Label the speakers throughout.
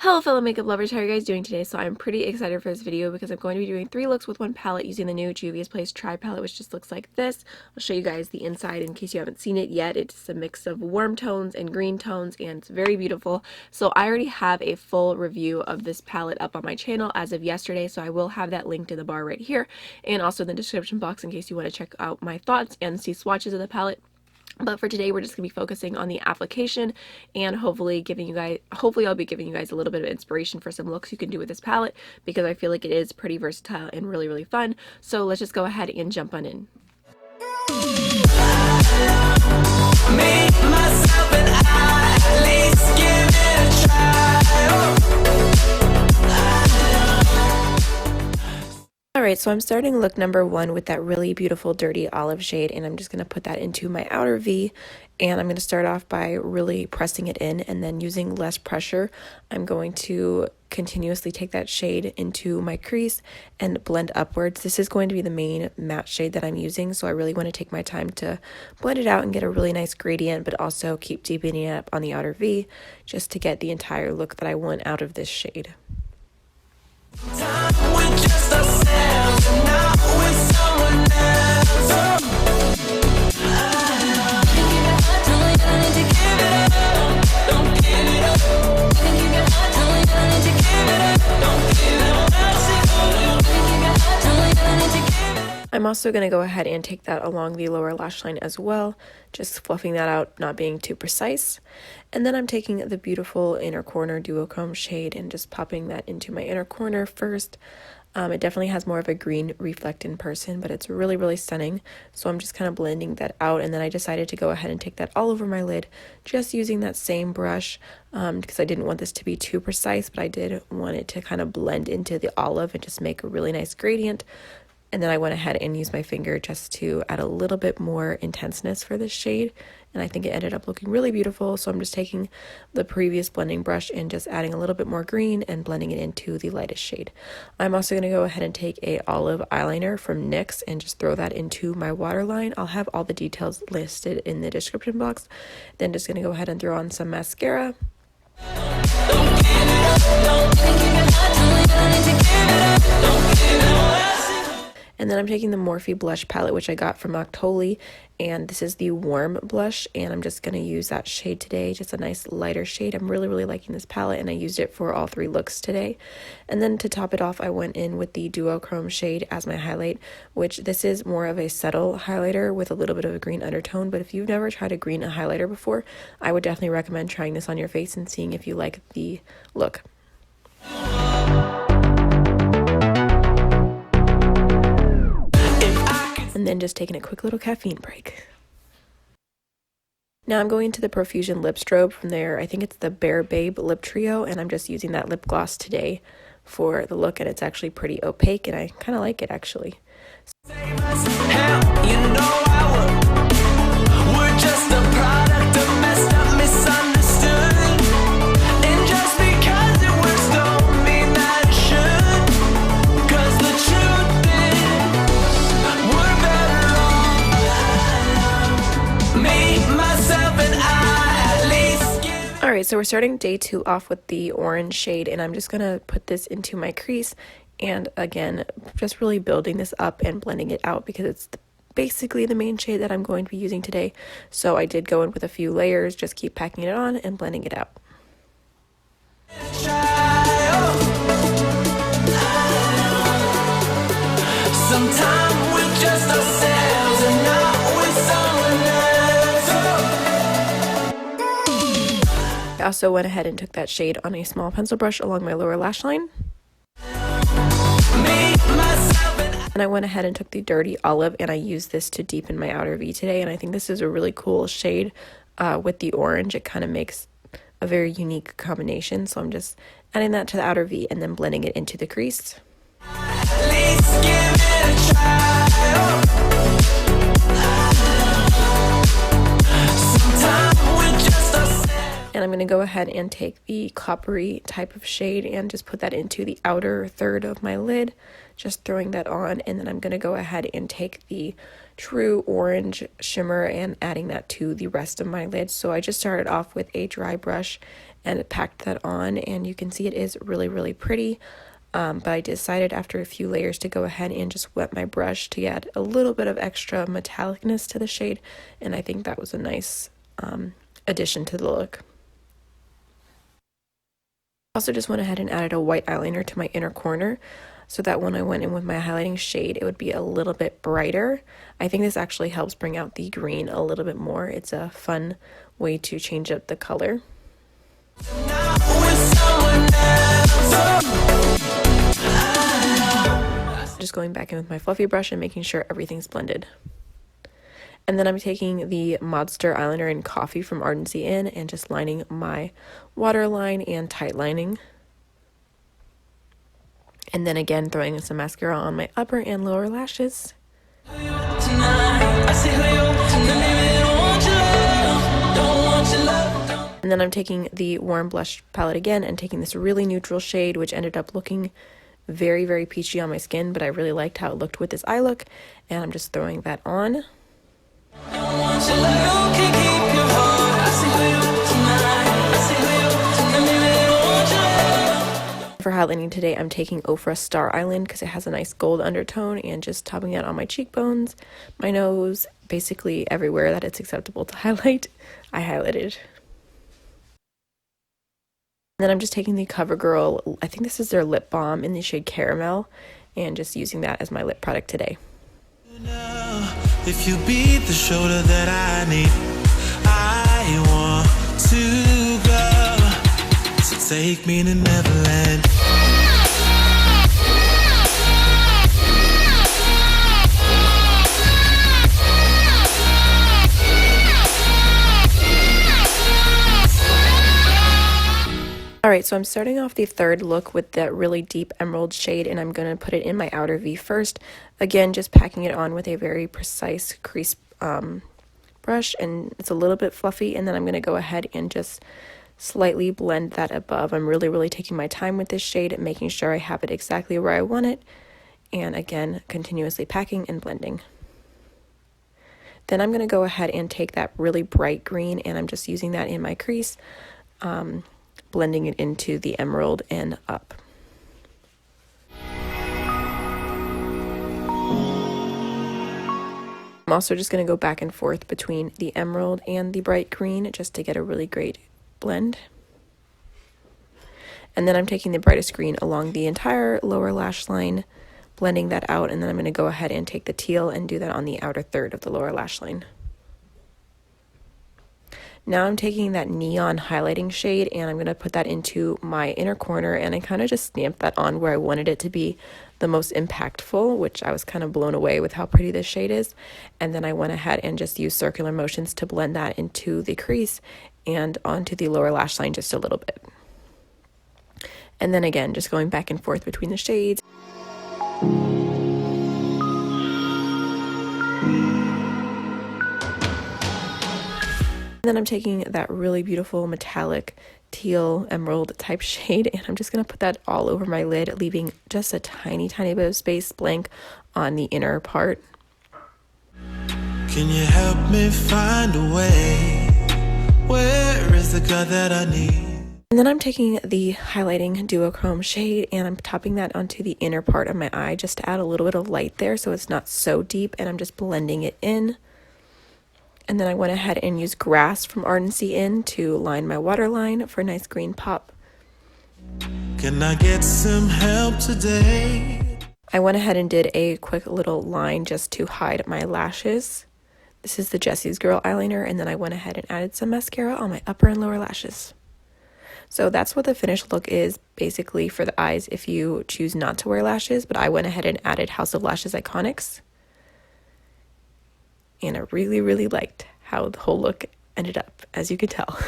Speaker 1: Hello fellow makeup lovers, how are you guys doing today? So I'm pretty excited for this video because I'm going to be doing 3 looks with one palette using the new Juvia's Place Tri palette, which just looks like this. I'll show you guys the inside in case you haven't seen it yet. It's a mix of warm tones and green tones and it's very beautiful. So I already have a full review of this palette up on my channel as of yesterday, so I will have that linked in the bar right here and also in the description box in case you want to check out my thoughts and see swatches of the palette. But for today, we're just going to be focusing on the application and hopefully I'll be giving you guys a little bit of inspiration for some looks you can do with this palette because I feel like it is pretty versatile and really fun. So let's just go ahead and jump on in. Me, myself, and I, at least give it a try. Alright, so I'm starting look number 1 with that really beautiful dirty olive shade, and I'm just going to put that into my outer V, and I'm going to start off by really pressing it in, and then using less pressure, I'm going to continuously take that shade into my crease and blend upwards. This is going to be the main matte shade that I'm using, so I really want to take my time to blend it out and get a really nice gradient, but also keep deepening it up on the outer V, just to get the entire look that I want out of this shade. I'm also going to go ahead and take that along the lower lash line as well, just fluffing that out, not being too precise. And then I'm taking the beautiful inner corner duochrome shade and just popping that into my inner corner first. It definitely has more of a green reflect in person, but it's really stunning. So I'm just kind of blending that out, and then I decided to go ahead and take that all over my lid, just using that same brush because I didn't want this to be too precise, but I did want it to kind of blend into the olive and just make a really nice gradient. And then I went ahead and used my finger just to add a little bit more intenseness for this shade. And I think it ended up looking really beautiful. So I'm just taking the previous blending brush and just adding a little bit more green and blending it into the lightest shade. I'm also going to go ahead and take a olive eyeliner from NYX and just throw that into my waterline. I'll have all the details listed in the description box. Then just going to go ahead and throw on some mascara. And then I'm taking the Morphe blush palette, which I got from Octoly, and this is the warm blush, and I'm just going to use that shade today, just a nice lighter shade. I'm really liking this palette, and I used it for all 3 looks today. And then to top it off, I went in with the duochrome shade as my highlight, which this is more of a subtle highlighter with a little bit of a green undertone, but if you've never tried a green highlighter before, I would definitely recommend trying this on your face and seeing if you like the look. And then just taking a quick little caffeine break. Now I'm going into the Profusion Lip Strobe from there. I think it's the Bare Babe Lip Trio, and I'm just using that lip gloss today for the look, and it's actually pretty opaque, and I kind of like it actually. Alright, so we're starting day 2 off with the orange shade, and I'm just going to put this into my crease, and again, just really building this up and blending it out because it's basically the main shade that I'm going to be using today. So I did go in with a few layers, just keep packing it on and blending it out. Sometimes we're just ourselves and not with someone else. I also went ahead and took that shade on a small pencil brush along my lower lash line. And I went ahead and took the dirty olive and I used this to deepen my outer V today, and I think this is a really cool shade with the orange. It kind of makes a very unique combination, so I'm just adding that to the outer V and then blending it into the crease. And I'm going to go ahead and take the coppery type of shade and just put that into the outer third of my lid, just throwing that on. And then I'm going to go ahead and take the true orange shimmer and adding that to the rest of my lid. So I just started off with a dry brush and packed that on, and you can see it is really, really pretty. But I decided after a few layers to go ahead and just wet my brush to add a little bit of extra metallicness to the shade, and I think that was a nice addition to the look. Also just went ahead and added a white eyeliner to my inner corner so that when I went in with my highlighting shade, it would be a little bit brighter. I think this actually helps bring out the green a little bit more. It's a fun way to change up the color. Just going back in with my fluffy brush and making sure everything's blended. And then I'm taking the Monster eyeliner in Coffee from Ardency Inn and just lining my waterline and tight lining. And then again throwing some mascara on my upper and lower lashes. And then I'm taking the warm blush palette again and taking this really neutral shade, which ended up looking very, very peachy on my skin, but I really liked how it looked with this eye look, and I'm just throwing that on. For highlighting today, I'm taking Ofra Star Island because it has a nice gold undertone, and just topping it on my cheekbones, my nose, basically everywhere that it's acceptable to highlight, I highlighted. Then I'm just taking the CoverGirl, I think this is their lip balm in the shade Caramel, and just using that as my lip product today.
Speaker 2: If you be the shoulder that I need, I want to go, so take me to Neverland.
Speaker 1: Alright, so I'm starting off the third look with that really deep emerald shade, and I'm going to put it in my outer V first. Again, just packing it on with a very precise crease brush, and it's a little bit fluffy, and then I'm going to go ahead and just slightly blend that above. I'm really, really taking my time with this shade, making sure I have it exactly where I want it, and again, continuously packing and blending. Then I'm going to go ahead and take that really bright green, and I'm just using that in my crease, blending it into the emerald and up. I'm also just going to go back and forth between the emerald and the bright green just to get a really great blend. And then I'm taking the brightest green along the entire lower lash line, blending that out, and then I'm going to go ahead and take the teal and do that on the outer third of the lower lash line. Now I'm taking that neon highlighting shade and I'm going to put that into my inner corner, and I kind of just stamped that on where I wanted it to be the most impactful, which I was kind of blown away with how pretty this shade is. And then I went ahead and just used circular motions to blend that into the crease and onto the lower lash line just a little bit. And then again, just going back and forth between the shades. Then I'm taking that really beautiful metallic teal emerald type shade, and I'm just going to put that all over my lid, leaving just a tiny bit of space blank on the inner part.
Speaker 2: Can you help me find a way? Where is the God that I need?
Speaker 1: And then I'm taking the highlighting duochrome shade and I'm topping that onto the inner part of my eye just to add a little bit of light there so it's not so deep, and I'm just blending it in. And then I went ahead and used Grass from Ardency Inn to line my waterline for a nice green pop.
Speaker 2: Can I get some help today?
Speaker 1: I went ahead and did a quick little line just to hide my lashes. This is the Jessie's Girl eyeliner, and then I went ahead and added some mascara on my upper and lower lashes. So that's what the finished look is basically for the eyes if you choose not to wear lashes, but I went ahead and added House of Lashes Iconics. And I really liked how the whole look ended up, as you could tell.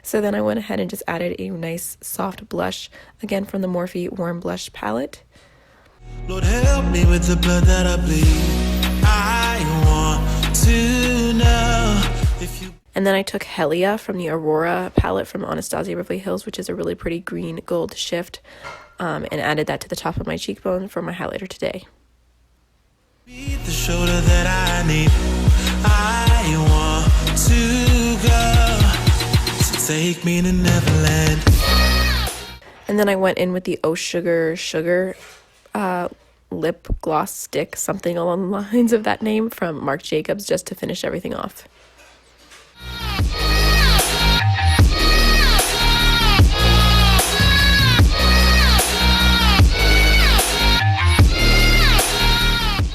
Speaker 1: So then I went ahead and just added a nice soft blush, again from the Morphe Warm Blush palette.
Speaker 2: Lord, help me with the blood that I bleed. I want to know if you...
Speaker 1: And then I took Helia from the Aurora palette from Anastasia Beverly Hills, which is a really pretty green gold shift, and added that to the top of my cheekbone for my highlighter today.
Speaker 2: Be the shoulder that I need. I want to go. So take me to Neverland.
Speaker 1: And then I went in with the Oh Sugar lip gloss stick, something along the lines of that name, from Marc Jacobs, just to finish everything off.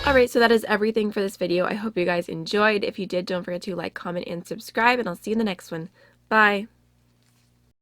Speaker 1: Alright, so that is everything for this video. I hope you guys enjoyed. If you did, don't forget to like, comment, and subscribe, and I'll see you in the next one. Bye!